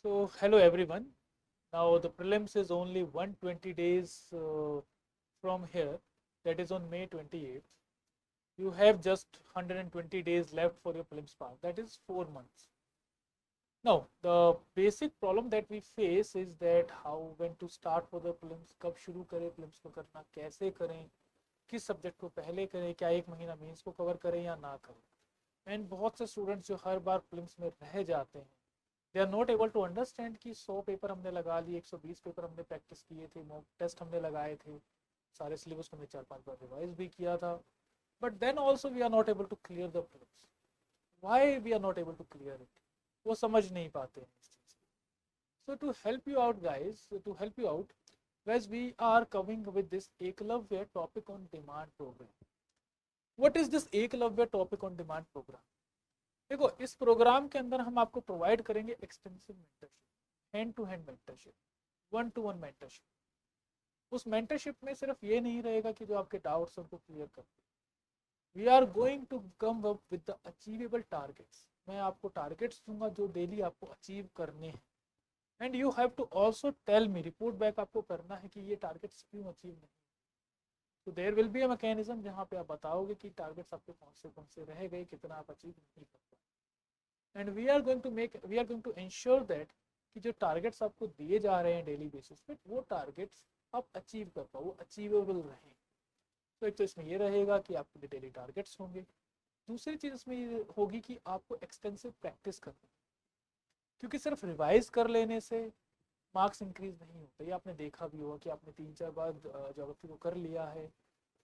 So, hello everyone. Now, the prelims is only 120 days from here, that is on May 28th. You have just 120 days left for your prelims part, that is 4 months. Now, the basic problem that we face is that how when to start for the prelims, कब शुरू करें prelims को करना, कैसे करें, किस subject को पहले करें, क्या एक महीना मेंस को कवर करें या ना करें। एंड बहुत से स्टूडेंट्स जो हर बार प्रीलिम्स में रह जाते हैं, they are not able to understand कि 100 पेपर हमने लगा लिए, 120 पेपर हमने प्रैक्टिस किए थे, मॉक टेस्ट हमने लगाए थे, सारे सिलेबस को हमने 4-5 बार रिवाइज भी किया था, but then also we are not able to clear the prelims. Why we are not able to clear it, वो समझ नहीं पाते हैं इस चीज़ को। So to help you out guys, to help you out, was we are coming with this Eklavya topic on demand program. What is this Eklavya topic on demand program? देखो, इस प्रोग्राम के अंदर हम आपको प्रोवाइड करेंगे extensive mentorship, hand to hand mentorship, one to one mentorship. उस mentorship में सिर्फ ये नहीं रहेगा कि जो आपके डाउट्स उनको क्लियर कर, we are going to come up with the achievable targets. मैं आपको टारगेट्स दूंगा जो डेली आपको अचीव करने हैं, and you have to also tell me, report back आपको करना है कि ये टारगेट्स क्यों अचीव नहीं। तो there will be a mechanism जहाँ पे आप बताओगे कि टारगेट्स आपके कौन से रह गए, कितना आप अचीव नहीं कर पाए। And we are going to ensure that कि जो टारगेट्स आपको दिए जा रहे हैं डेली बेसिस पे, वो टारगेट्स आप अचीव कर पाओ, वो अचीवेबल रहें। तो एक तो इसमें ये रहेगा कि आपके डेली टारगेट्स होंगे। दूसरी चीज़ इसमें ये होगी कि आपको एक्सटेंसिव प्रैक्टिस करनी, क्योंकि सिर्फ रिवाइज कर लेने से मार्क्स इंक्रीज नहीं होते। ये आपने देखा भी होगा कि आपने 3-4 बार ज्योग्राफी को कर लिया है,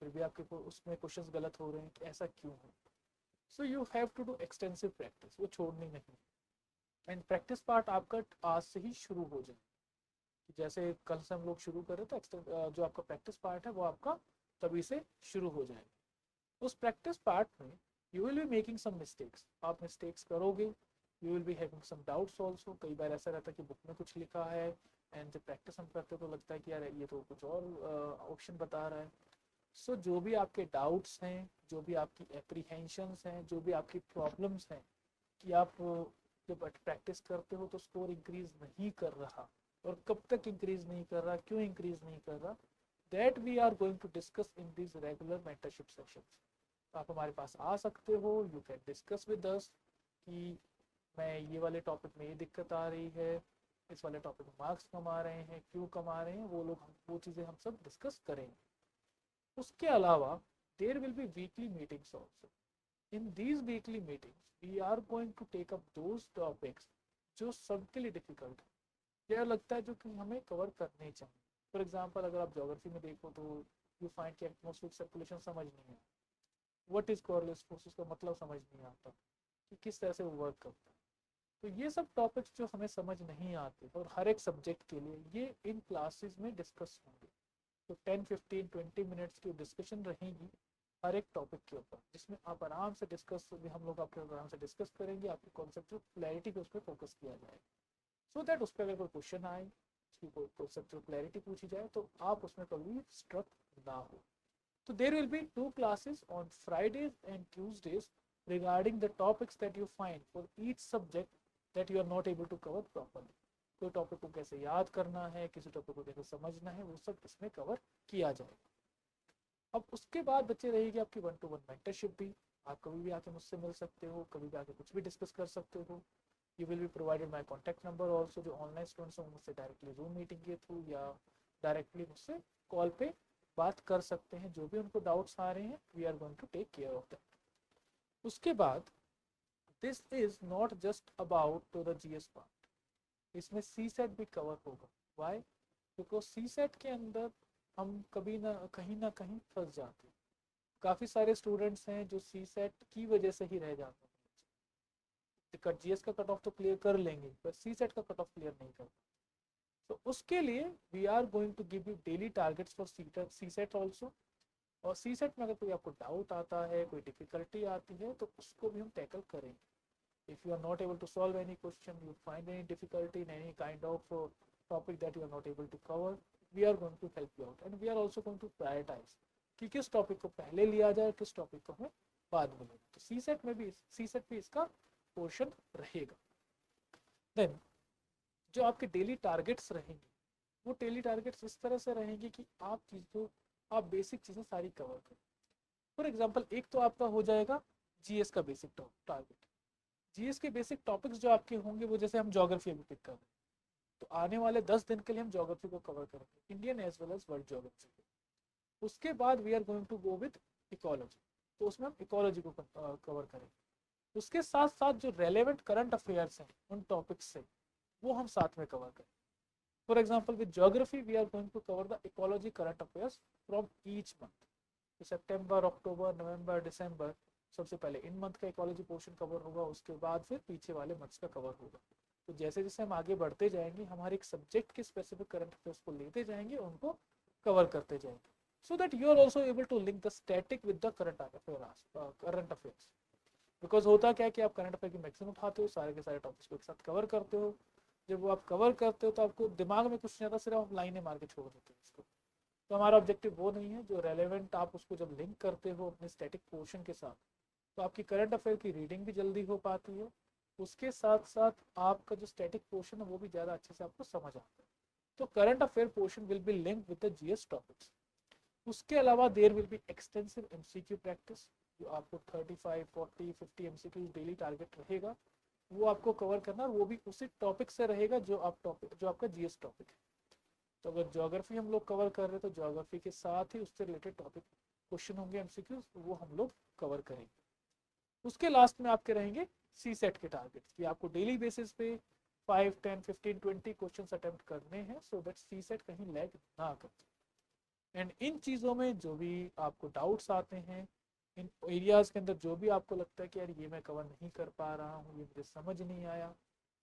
फिर भी आपके उसमें क्वेश्चंस गलत हो रहे हैं कि ऐसा क्यों है। So you have to do extensive practice, वो छोड़नी नहीं। एंड प्रैक्टिस पार्ट आपका आज से ही शुरू हो जाए। जैसे कल से हम लोग शुरू करें तो जो आपका प्रैक्टिस पार्ट है वो आपका तभी से शुरू हो जाएगा। उस प्रैक्टिस पार्ट में you will be making some mistakes, आप मिस्टेक्स करोगे, you will be having some doubts also. कई बार ऐसा रहता है कि बुक में कुछ लिखा है एंड जब प्रैक्टिस हम करते तो लगता है कि यार ये तो कुछ और ऑप्शन बता रहा है। सो जो भी आपके डाउट्स हैं, जो भी आपकी एप्रीहेंशंस हैं, जो भी आपकी प्रॉब्लम्स हैं कि आप जब प्रैक्टिस करते हो तो स्कोर इंक्रीज नहीं कर रहा, और कब तक इंक्रीज नहीं कर रहा, क्यों इंक्रीज नहीं कर रहा, that we are going to discuss in this regular mentorship sessions. आप हमारे पास आ सकते हो, you can discuss with us कि मैं ये वाले टॉपिक में ये दिक्कत आ रही है, इस वाले टॉपिक में मार्क्स कम आ रहे हैं, क्यों कम आ रहे हैं, वो चीज़ें हम सब डिस्कस करेंगे। उसके अलावा there will be weekly meetings also. In these weekly meetings we are going to take up those topics जो सबके लिए डिफिकल्ट है, यह लगता है जो कि हमें कवर करने चाहिए। फॉर एग्जाम्पल, अगर आप ज्योग्राफी में देखो तो यू फाइंड कि एटमॉस्फेरिक सर्कुलेशन समझ नहीं आता, व्हाट इज कॉरलेस फोर्सेस का मतलब समझ नहीं आता कि किस तरह से वो वर्क करता है। तो ये सब टॉपिक्स जो हमें समझ नहीं आते और हर एक सब्जेक्ट के लिए, ये इन क्लासेस में डिस्कस होंगे। तो 10-15-20 मिनट्स की डिस्कशन रहेगी हर एक टॉपिक के ऊपर, जिसमें आप आराम से डिस्कस, हम लोग आपके आराम से डिस्कस करेंगे, आपकी कॉन्सेप्चुअल क्लैरिटी पे उस पर फोकस किया जाएगा, सो दैट उस पर अगर कोई क्वेश्चन आए, उसकी कोई कॉन्सेप्चुअल क्लैरिटी पूछी जाए तो आप उसमें कभी स्ट्रक ना हो। So there will be 2 classes on Fridays and Tuesdays regarding the topics that you find for each subject that you are not able to cover properly. कोई टॉपिक को कैसे याद करना है, किसी टॉपिक को कैसे समझना है, वो सब इसमें कवर किया जाएगा। अब उसके बाद बच्चे रहेगी आपकी वन टू वन मेंटरशिप भी। आप कभी भी आके मुझसे मिल सकते हो, कभी भी आके कुछ भी डिस्कस कर सकते हो। You will be provided my contact number also. जो ऑनलाइन स्टूडेंट्स हैं मुझसे डायरेक्टली जूम मीटिंग के थ्रू या डायरेक्टली मुझसे कॉल पे बात कर सकते हैं। जो भी उनको डाउट्स आ रहे हैं, we are going to take care of that. उसके बाद this is not just about the GS part, इसमें सी सेट भी कवर होगा। वाई? बिकॉज सी सेट के अंदर हम कभी ना कहीं फंस जाते हैं। काफ़ी सारे स्टूडेंट्स हैं जो सी सेट की वजह से ही रह जाते हैं। कट जीएस का कट ऑफ तो क्लियर कर लेंगे, पर सी सेट का कट ऑफ क्लियर नहीं कर। तो उसके लिए we are going to give you daily targets for CSAT also. और सी सेट में अगर कोई आपको डाउट आता है, कोई डिफिकल्टी आती है, तो उसको भी हम टैकल करेंगे। If you are not able to solve any question, you find any difficulty in any kind of topic that you are not able to cover, we are going to help you out, and we are also going to prioritize कि किस topic को पहले लिया जाए, किस topic को हमें बाद में लेना। तो सी सेट भी इसका पोर्शन रहेगा। देन जो आपके डेली टारगेट्स रहेंगे वो डेली टारगेट्स इस तरह से रहेंगे कि आप बेसिक चीज़ें सारी कवर करें। फॉर एग्जांपल एक तो आपका हो जाएगा जीएस का बेसिक टारगेट। जीएस के बेसिक टॉपिक्स जो आपके होंगे वो जैसे हम ज्योग्राफी अभी पिक कर रहे हैं, तो आने वाले 10 दिन के लिए हम ज्योग्राफी को कवर करेंगे, Indian as well as world geography को। उसके बाद we are going to go with ecology, तो उसमें हम इकोलॉजी को कवर करेंगे। उसके साथ साथ जो रेलेवेंट करंट अफेयर्स हैं उन टॉपिक्स से वो हम साथ में कवर करें। For example with geography we are going to cover the ecology current affairs from each month. तो सितंबर, अक्टूबर, नवंबर, दिसंबर, सबसे पहले इन मंथ का इकोलॉजी पोर्शन कवर होगा, उसके बाद फिर पीछे वाले मंथ्स का कवर होगा। तो जैसे जैसे हम आगे बढ़ते जाएंगे हमारे एक सब्जेक्ट के स्पेसिफिक करंट अफेयर्स को लेते जाएंगे, उनको कवर करते जाएंगे, so that you are also able to link the static with the current affairs. Because होता क्या है कि आप करंट अफेयर की मैक्सिमम उठाते हो, सारे के सारे टॉपिक्स को एक साथ कवर करते हो। जब वो आप कवर करते हो तो आपको दिमाग में कुछ नहीं आता, सिर्फ आप लाइनें मार के छोड़ देते हो इसको। तो हमारा ऑब्जेक्टिव वो नहीं है। जो रेलेवेंट आप उसको जब लिंक करते हो अपने स्टैटिक पोर्शन के साथ, तो आपकी करंट अफेयर की रीडिंग भी जल्दी हो पाती है, उसके साथ साथ आपका जो स्टैटिक पोर्शन है वो भी ज़्यादा अच्छे से आपको समझ आता है। तो current affair portion will be link with the GS topics. उसके अलावा there will be extensive MCQ practice, जो आपको 35, 40, 50 एमसीक्यू डेली टारगेट रहेगा, वो आपको कवर करना, और वो भी उसी टॉपिक से रहेगा जो आपका जीएस टॉपिक है। तो अगर ज्योग्राफी हम लोग कवर कर रहे हैं तो ज्योग्राफी के साथ ही उससे रिलेटेड टॉपिक क्वेश्चन होंगे एमसीक्यू, वो हम लोग कवर करेंगे। उसके लास्ट में आपके रहेंगे सी सेट के टारगेट्स, कि आपको डेली बेसिस पे 5, 10, 15, 20 क्वेश्चन अटेम्प्ट करने हैं, सो दैट सी सेट कहीं लैग ना कर। एंड इन चीज़ों में जो भी आपको डाउट्स आते हैं, इन एरियाज़ के अंदर जो भी आपको लगता है कि यार ये मैं कवर नहीं कर पा रहा हूँ, ये मुझे समझ नहीं आया,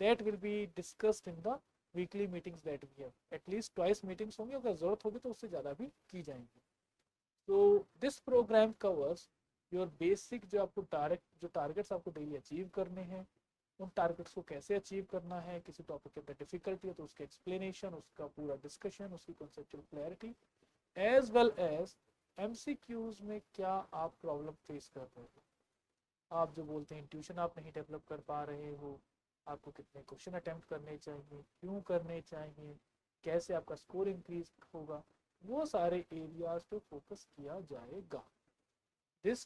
that will be discussed in the weekly meetings that we have. At least twice meetings होंगी, अगर ज़रूरत होगी तो उससे ज़्यादा भी की जाएंगी। तो this program covers your basic, जो टारगेट्स आपको डेली अचीव करने हैं, उन टारगेट्स को कैसे अचीव करना है, किसी टॉपिक के अंदर डिफिकल्टी है तो उसका एक्सप्लेनेशन, उसका पूरा डिस्कशन, उसकी conceptual clarity, as well as MCQs में क्या आप प्रॉब्लम फेस कर रहे हो। आप जो बोलते हैं इंट्यूशन आप नहीं डेवलप कर पा रहे हो, आपको कितने क्वेश्चन अटेम्प्ट करने चाहिए, क्यों करने चाहिए, कैसे आपका स्कोर इंक्रीज होगा, वो सारे एरियाज पे फोकस किया जाएगा। This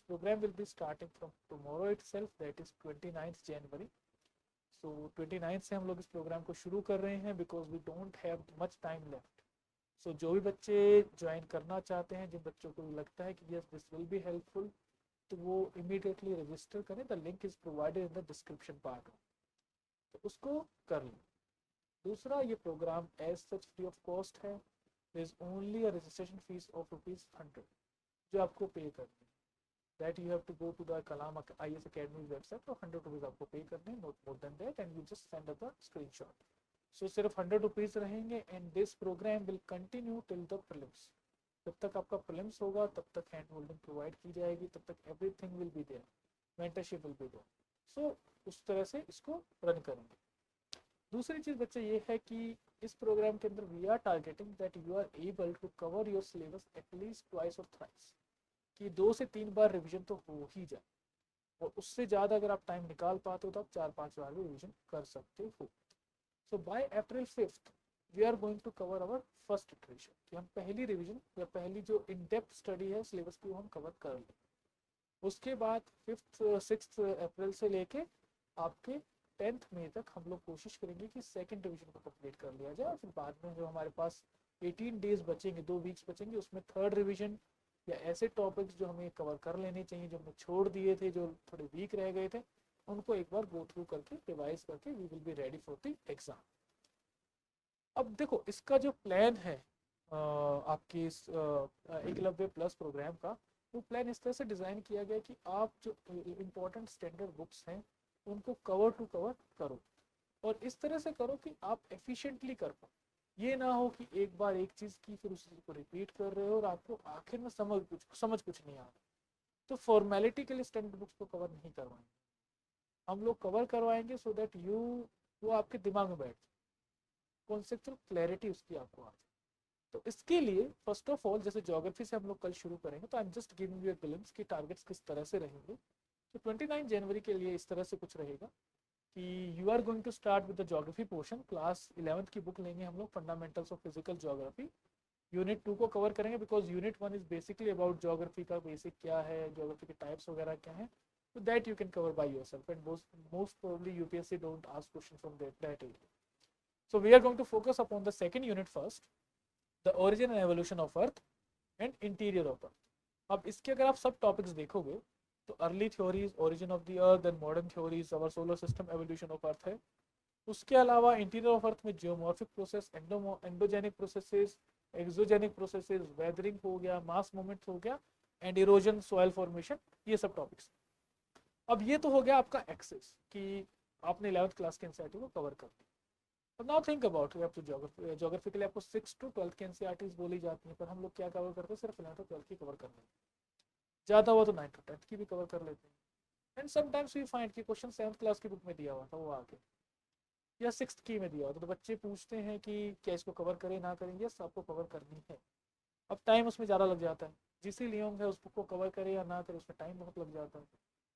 program will be starting from tomorrow itself, that is 29th January. So 29th से हम लोग इस प्रोग्राम को शुरू कर रहे हैं, because we don't have much time left. So जो भी बच्चे ज्वाइन करना चाहते हैं, जिन बच्चों को लगता है कि yes this will be helpful, तो वो इमीडिएटली रजिस्टर करें। The link is provided in the description part, तो उसको कर लें। दूसरा, ये program as such free of cost है। There is only a registration fees of ₹100 जो आपको पे करनी है। That you have to go to the Kalam IAS Academy website, तो ₹100 आपको पे करने हैं, not more than that, and you just send the screenshot. So सिर्फ ₹100 रहेंगे, and this program will continue till the prelims. जब तक आपका प्रीलिम्स होगा तब तक हैंड होल्डिंग प्रोवाइड की जाएगी, तब तक everything will be there, mentorship will be there. So उस तरह से इसको रन करेंगे। दूसरी चीज़ बच्चे ये है कि इस प्रोग्राम के अंदर we are targeting that you are able to cover your syllabus at least twice और थ्राइस, कि 2 से 3 बार रिवीजन तो हो ही जाए, और उससे ज़्यादा अगर आप टाइम निकाल पाते हो तो आप 4-5 बार भी रिवीजन कर सकते हो। So by April 5th we are going to cover our first iteration, कि हम पहली रिवीजन या पहली जो इन डेप्थ स्टडी है सिलेबस की वो हम कवर कर लें। उसके बाद 6 अप्रैल से लेके आपके 10th मई तक हम लोग कोशिश करेंगे कि सेकेंड डिवीजन को कंप्लीट कर लिया जाए, और फिर बाद में जो हमारे पास 18 डेज बचेंगे, 2 वीक्स बचेंगे, उसमें थर्ड रिवीजन या ऐसे टॉपिक्स जो हमें कवर कर लेने चाहिए, जो हमने छोड़ दिए थे, जो थोड़े वीक रह गए थे, उनको एक बार गो थ्रू करके रिवाइज करके we will be ready for the exam. अब देखो इसका जो प्लान है आपकी इस एकलव्य प्लस प्रोग्राम का, वो प्लान इस तरह से डिज़ाइन किया गया कि आप जो इम्पोर्टेंट स्टैंडर्ड बुक्स हैं उनको कवर टू कवर करो, और इस तरह से करो कि आप एफिशिएंटली कर पाओ। ये ना हो कि एक बार एक चीज़ की फिर उसी को रिपीट कर रहे हो और आपको आखिर में समझ कुछ नहीं आ रहा। तो फॉर्मेलिटी के लिए स्टैंडर्ड बुक्स को कवर नहीं करवाएंगे, हम लोग कवर करवाएंगे सो दैट वो आपके दिमाग में बैठ जाए, कॉन्सेप्चुअल क्लैरिटी उसकी आपको आ जाए। तो इसके लिए फर्स्ट ऑफ ऑल, जैसे ज्योग्राफी से हम लोग कल शुरू करेंगे, तो I am just giving you a glimpse कि टारगेट्स किस तरह से रहेंगे। तो 29 जनवरी के लिए इस तरह से कुछ रहेगा कि you are going to start with the geography portion. Class 11th की बुक लेंगे हम लोग, fundamentals of physical geography. Unit 2 को कवर करेंगे because unit 1 is basically about geography का बेसिक क्या है, ज्योग्राफी के टाइप्स वगैरह क्या हैं, तो that you can cover by yourself and most probably UPSC don't ask question from that area. So we are going to focus upon the second unit first, the origin and evolution of earth and interior of earth. अब इसके अगर आप सब topics देखोगे तो early theories, origin of the earth and modern theories, our solar system, evolution of earth है। उसके अलावा इंटीरियर ऑफ अर्थ में geomorphic process, endogenic processes, exogenic processes, weathering हो गया, मास मूवमेंट हो गया एंड इरोजन, सॉइल फॉर्मेशन, ये सब टॉपिक्स। अब ये तो हो गया आपका एक्सेस कि आपने 11th क्लास के एनसीईआरटी को कवर कर दिया। अब नाउ थिंक अबाउट तो ज्योग्राफी के लिए आपको 6 to 12 की एनसीईआरटीज बोली जाती हैं, पर हम लोग क्या कवर करते हैं, सिर्फ 11th और 12th की कवर करते हैं। ज़्यादा हुआ तो 9 to 10 की भी कवर कर लेते हैं। एंड समटाइम्स वी फाइंड कि क्वेश्चन 7th क्लास की बुक में दिया हुआ था वो आगे, या 6th की में दिया होता, तो बच्चे पूछते हैं कि क्या इसको कवर करें ना करें। यस, आपको कवर करनी है। अब टाइम उसमें ज़्यादा लग जाता है, जीसी लियोंग है उस बुक को कवर करें या ना करें, उसमें टाइम बहुत लग जाता है।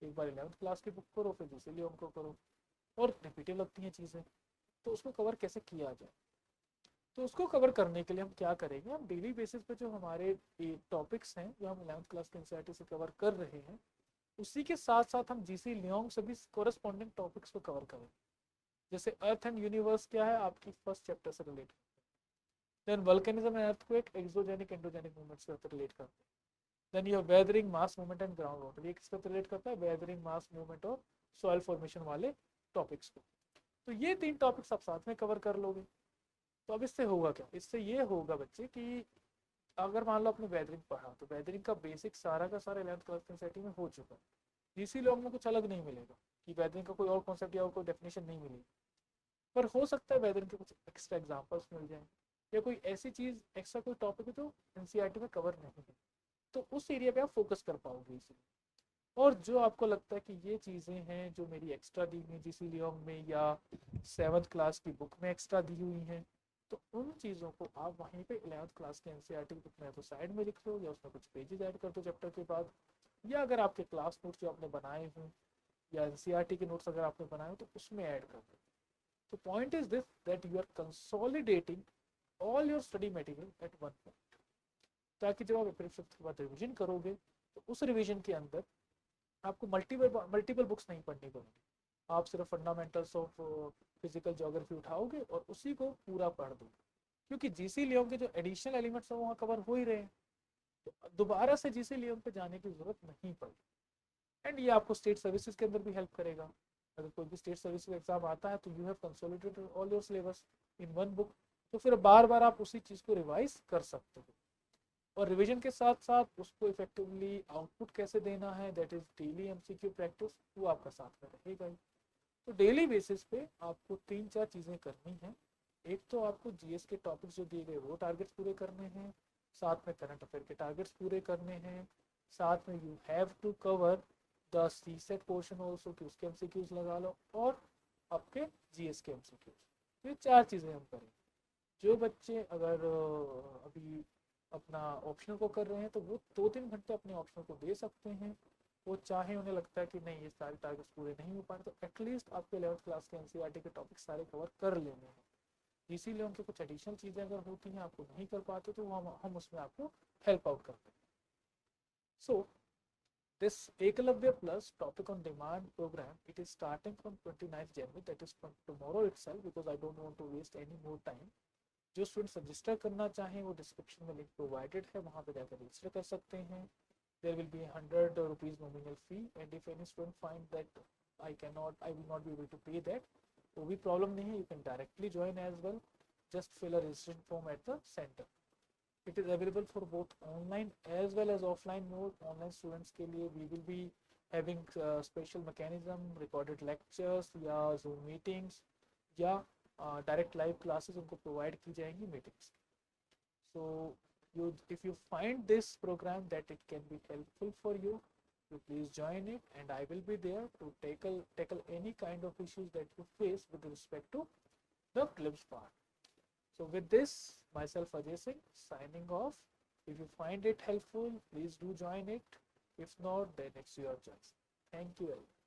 एक बार 11th क्लास की बुक करो, फिर जीसी लियोंग को करो, और रिपीटिव लगती हैं चीज़ें, तो उसको कवर कैसे किया जाए। तो उसको कवर करने के लिए हम क्या करेंगे, हम डेली बेसिस पे जो हमारे टॉपिक्स हैं जो हम 11th क्लास के एनसीईआरटी से कवर कर रहे हैं, उसी के साथ साथ हम जीसी लियोंग से भी कोरस्पॉन्डिंग टॉपिक्स को कवर करेंगे। जैसे अर्थ एंड यूनिवर्स क्या है, आपकी फर्स्ट चैप्टर से relate, then vulcanism and earthquake, exogenic endogenic movements से रिलेट करते हैं। Then you weathering, mass movement and ground water, ये किससे रिलेट करता है, वेदरिंग, मास मूवमेंट और सॉइल फॉर्मेशन वाले टॉपिक्स को। तो ये 3 टॉपिक्स आप साथ में कवर कर लोगे। तो अब इससे होगा क्या, इससे ये होगा बच्चे कि अगर मान लो आपने वेदरिंग पढ़ा, तो वेदरिंग का बेसिक सारा का सारा 11th क्लास के सेटिंग में हो चुका है। जीसी लोग में कुछ अलग नहीं मिलेगा कि वेदरिंग का कोई और कॉन्सेप्ट या कोई डेफिनेशन नहीं मिलेगी, पर हो सकता है वेदरिंग के कुछ एक्स्ट्रा एग्जांपल्स मिल जाएं, या कोई ऐसी चीज़ एक्स्ट्रा कोई टॉपिक है जो एनसीईआरटी में कवर नहीं है, तो उस एरिया पे आप फोकस कर पाओगे इसीलिए। और जो आपको लगता है कि ये चीज़ें हैं जो मेरी एक्स्ट्रा दी हुई जीसी लियोंग में या 7th क्लास की बुक में एक्स्ट्रा दी हुई हैं, तो उन चीज़ों को आप वहीं पे 11th क्लास के एनसीईआरटी की बुक में तो साइड में लिख लो, या उसमें कुछ पेजेस ऐड कर दो चैप्टर के बाद, या अगर आपके क्लास नोट्स जो आपने बनाए हों या एनसीईआरटी के नोट्स अगर आपने बनाए हो तो उसमें ऐड कर दो। तो point is this that you are consolidating all your study material at one point, ताकि जब आप अप्रैल 5th के बाद रिविजन करोगे तो उस रिविजन के अंदर आपको मल्टीपल बुक्स नहीं पढ़नी पड़ेगी। आप सिर्फ फंडामेंटल्स ऑफ फिजिकल ज्योग्राफी उठाओगे और उसी को पूरा पढ़ दोगे, क्योंकि जीसी लियोंग के जो एडिशनल एलिमेंट्स हैं वहाँ कवर हो ही रहे हैं, तो दोबारा से जीसी लियोंग पे जाने की जरूरत नहीं पड़ेगी। एंड ये आपको स्टेट सर्विसेज के अंदर भी हेल्प करेगा। अगर कोई भी स्टेट सर्विसेज एग्जाम आता है तो you have consolidated all your syllabus in one book, तो फिर बार बार आप उसी चीज़ को रिवाइज कर सकते हो। और रिवीजन के साथ साथ उसको इफेक्टिवली आउटपुट कैसे देना है, that is daily MCQ practice, वो आपका साथ में रहेगा ही। तो डेली बेसिस पे आपको 3-4 चीज़ें करनी हैं। एक तो आपको जीएस के टॉपिक्स जो दिए गए वो टारगेट्स पूरे करने हैं, साथ में करंट अफेयर के टारगेट्स पूरे करने हैं, साथ में you have to cover the C set portion also कि उसके एमसीक्यूज लगा लो, और आपके जीएस के एमसीक्यूज। ये 4 चीज़ें हम करें। जो बच्चे अगर अभी अपना ऑप्शनल को कर रहे हैं तो वो 2-3 घंटे अपने ऑप्शनल को दे सकते हैं। वो चाहे उन्हें लगता है कि नहीं ये सारे टारगेट्स पूरे नहीं हो पाए, तो एटलीस्ट आपके 11th क्लास के एनसीईआरटी के टॉपिक सारे कवर कर लेने हैं। इसीलिए उनके कुछ एडिशनल चीज़ें अगर होती हैं आपको नहीं कर पाते तो हम उसमें आपको हेल्प आउट करते हैं। सो this Ekalavya Plus topic on demand program, it is starting from 29th January, that is from tomorrow itself, because I don't want to waste any more time. जो स्टूडेंट्स रजिस्टर करना चाहें वो description में link provided है, वहाँ पे जाकर register कर सकते हैं। There will be 100 rupees nominal fee, and if any student find that I will not be able to pay that, वो भी प्रॉब्लम नहीं है, you can directly join as well, just fill a registration form at the centre. It is available for both online as well as offline mode. Online students के लिए we will be having special mechanism, recorded lectures या Zoom meetings या direct live classes उनको provide की जाएंगी meetings. So if you find this program that it can be helpful for you, you please join it, and I will be there to tackle any kind of issues that you face with respect to the CLIBS part. So with this, myself Ajay Singh signing off. If you find it helpful, please do join it. If not, then it's your choice. Thank you very much.